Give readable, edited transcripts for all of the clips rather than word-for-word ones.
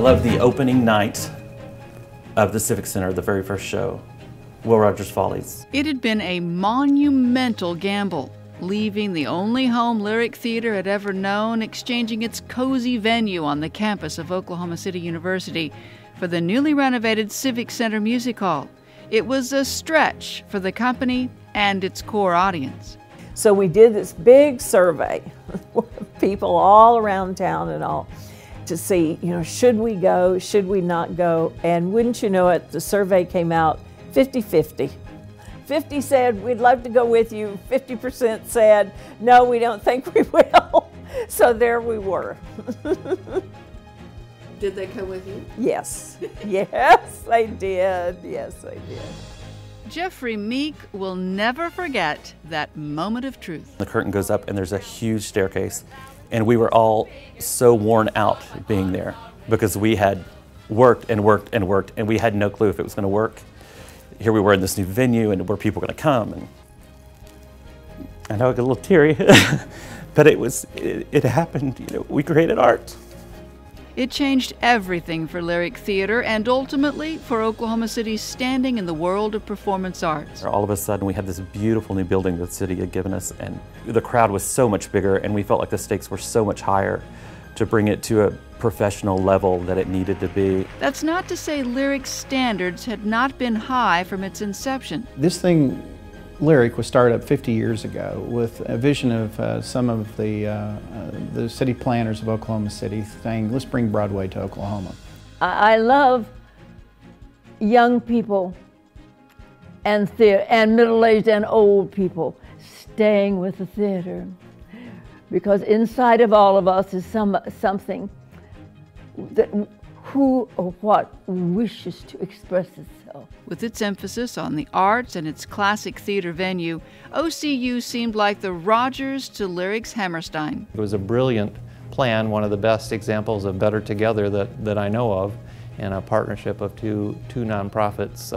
love the opening night of the Civic Center, the very first show, Will Rogers Follies. It had been a monumental gamble, leaving the only home Lyric Theater had ever known, exchanging its cozy venue on the campus of Oklahoma City University for the newly renovated Civic Center Music Hall. It was a stretch for the company and its core audience. So we did this big survey with people all around town and all to see, should we go, should we not go? And wouldn't you know it, the survey came out 50-50. 50 said, we'd love to go with you. 50% said, no, we don't think we will. So there we were. Did they come with you? Yes. Yes, they did. Yes, they did. Jeffrey Meek will never forget that moment of truth. The curtain goes up and there's a huge staircase, and we were all so worn out being there because we had worked and worked and worked, and we had no clue if it was going to work. Here we were in this new venue, and were people going to come? And I know I got a little teary, but it happened. We created art. It changed everything for Lyric Theater and ultimately for Oklahoma City's standing in the world of performance arts. All of a sudden we had this beautiful new building that the city had given us, and the crowd was so much bigger, and we felt like the stakes were so much higher to bring it to a professional level that it needed to be. That's not to say Lyric's standards had not been high from its inception. This thing, Lyric, was started up 50 years ago with a vision of some of the city planners of Oklahoma City saying, let's bring Broadway to Oklahoma. I love young people and theater, and middle-aged and old people staying with the theater, because inside of all of us is something that who or what wishes to express itself. With its emphasis on the arts and its classic theater venue, OCU seemed like the Rogers to Lyric's Hammerstein. It was a brilliant plan, one of the best examples of better together that I know of, and a partnership of two nonprofits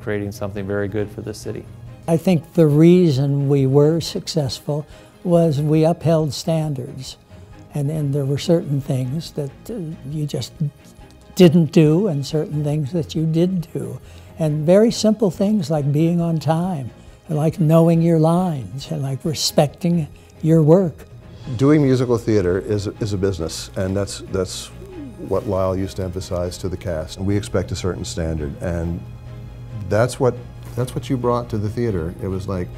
creating something very good for the city. I think the reason we were successful was we upheld standards, and then there were certain things that you just didn't do and certain things that you did do. And very simple things like being on time, and like knowing your lines, and like respecting your work. Doing musical theater is a business, and that's what Lyle used to emphasize to the cast. We expect a certain standard, and that's what you brought to the theater. It was like,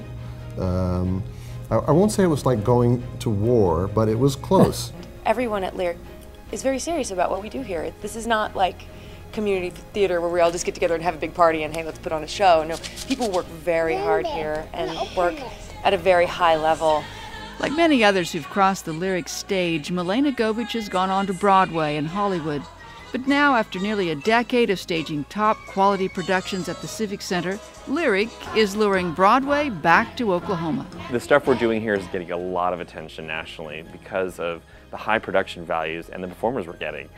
I won't say it was like going to war, but it was close. Everyone at Lyric is very serious about what we do here. This is not like community theater where we all just get together and have a big party and hey, let's put on a show. No, people work very hard here and work at a very high level. Like many others who've crossed the Lyric stage, Milena Govich has gone on to Broadway and Hollywood. But now, after nearly a decade of staging top-quality productions at the Civic Center, Lyric is luring Broadway back to Oklahoma. The stuff we're doing here is getting a lot of attention nationally because of the high production values and the performers we're getting.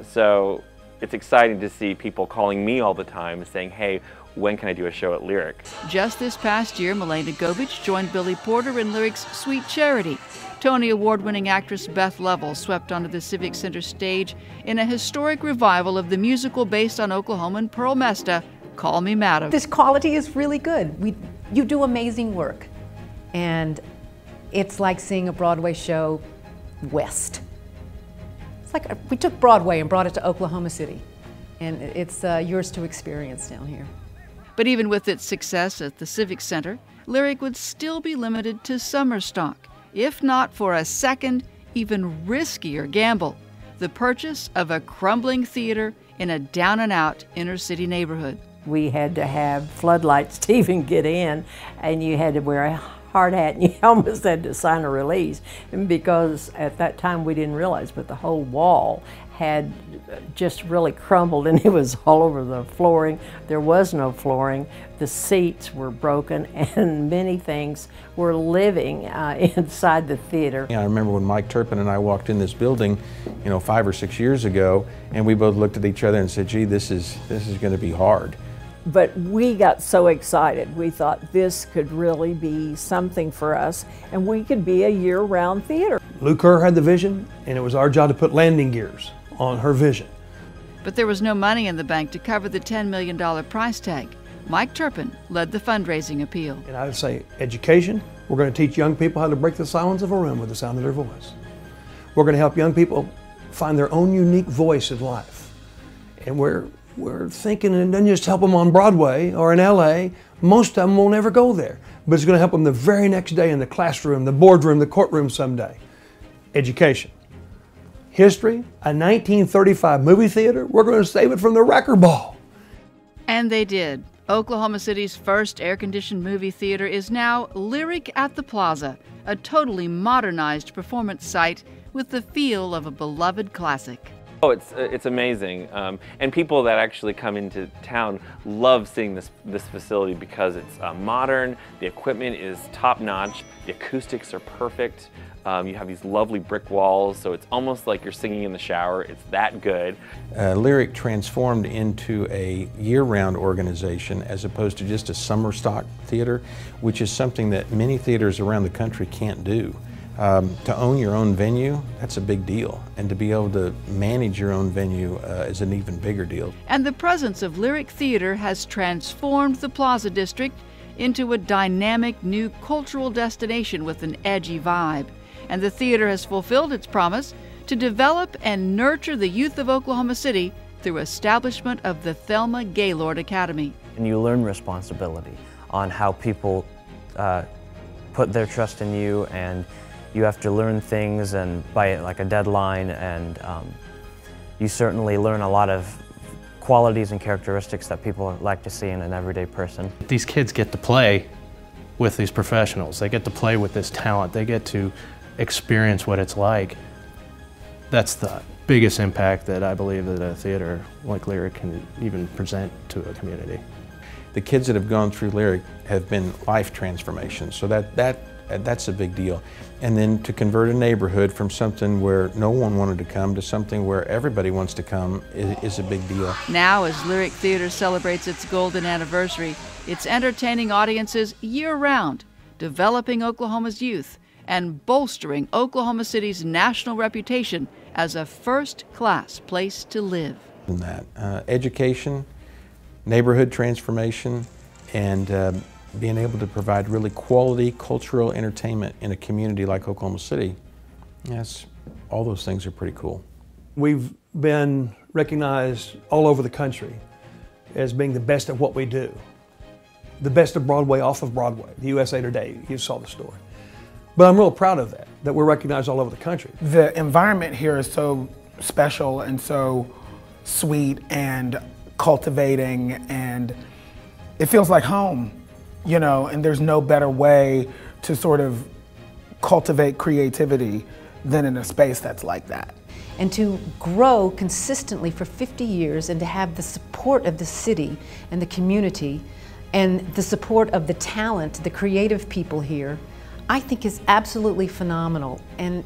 So it's exciting to see people calling me all the time saying, hey, when can I do a show at Lyric? Just this past year, Milena Govich joined Billy Porter in Lyric's Sweet Charity. Tony Award-winning actress Beth Level swept onto the Civic Center stage in a historic revival of the musical based on Oklahoman Pearl Mesta, Call Me Madam. This quality is really good. You do amazing work. And it's like seeing a Broadway show west. It's like we took Broadway and brought it to Oklahoma City. And it's yours to experience down here. But even with its success at the Civic Center, Lyric would still be limited to summer stock, if not for a second, even riskier gamble, the purchase of a crumbling theater in a down-and-out inner-city neighborhood. We had to have floodlights to even get in, and you had to wear a hard hat, and you almost had to sign a release. And because at that time we didn't realize, but the whole wall had just really crumbled, and it was all over the flooring. There was no flooring. The seats were broken, and many things were living inside the theater. I remember when Mike Turpin and I walked in this building, 5 or 6 years ago, and we both looked at each other and said, gee, this is going to be hard. But we got so excited. We thought this could really be something for us, and we could be a year-round theater. Lou Kerr had the vision, and it was our job to put landing gears on her vision. But there was no money in the bank to cover the $10 million price tag. Mike Turpin led the fundraising appeal. And I would say education. We're going to teach young people how to break the silence of a room with the sound of their voice. We're going to help young people find their own unique voice in life. And we're thinking it doesn't just help them on Broadway or in LA. Most of them won't ever go there. But it's going to help them the very next day in the classroom, the boardroom, the courtroom someday. Education. History, a 1935 movie theater, we're going to save it from the wrecker ball. And they did. Oklahoma City's first air-conditioned movie theater is now Lyric at the Plaza, a totally modernized performance site with the feel of a beloved classic. Oh, it's amazing, and people that actually come into town love seeing this facility because it's modern, the equipment is top-notch, the acoustics are perfect. You have these lovely brick walls, so it's almost like you're singing in the shower. It's that good. Lyric transformed into a year-round organization as opposed to just a summer stock theater, which is something that many theaters around the country can't do. To own your own venue, that's a big deal. And to be able to manage your own venue is an even bigger deal. And the presence of Lyric Theater has transformed the Plaza District into a dynamic new cultural destination with an edgy vibe. And the theater has fulfilled its promise to develop and nurture the youth of Oklahoma City through establishment of the Thelma Gaylord Academy. And you learn responsibility on how people put their trust in you, and you have to learn things and by like a deadline, and you certainly learn a lot of qualities and characteristics that people like to see in an everyday person. These kids get to play with these professionals. They get to play with this talent. They get to experience what it's like. That's the biggest impact that I believe that a theater like Lyric can even present to a community. The kids that have gone through Lyric have been life transformations, so that's a big deal. And then to convert a neighborhood from something where no one wanted to come to something where everybody wants to come is a big deal. Now, as Lyric Theater celebrates its golden anniversary, it's entertaining audiences year-round, developing Oklahoma's youth, and bolstering Oklahoma City's national reputation as a first-class place to live. And that education, neighborhood transformation, and being able to provide really quality cultural entertainment in a community like Oklahoma City, yes, all those things are pretty cool. We've been recognized all over the country as being the best at what we do. The best of Broadway off of Broadway, the USA Today, you saw the story. But I'm real proud of that we're recognized all over the country. The environment here is so special and so sweet and cultivating, and it feels like home, you know, and there's no better way to sort of cultivate creativity than in a space that's like that. And to grow consistently for 50 years and to have the support of the city and the community and the support of the talent, the creative people here, I think is absolutely phenomenal, and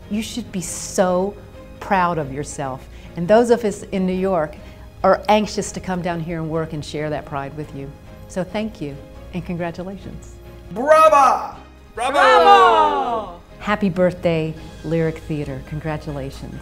you should be so proud of yourself. And those of us in New York are anxious to come down here and work and share that pride with you. So thank you and congratulations. Bravo! Bravo! Happy birthday, Lyric Theater. Congratulations.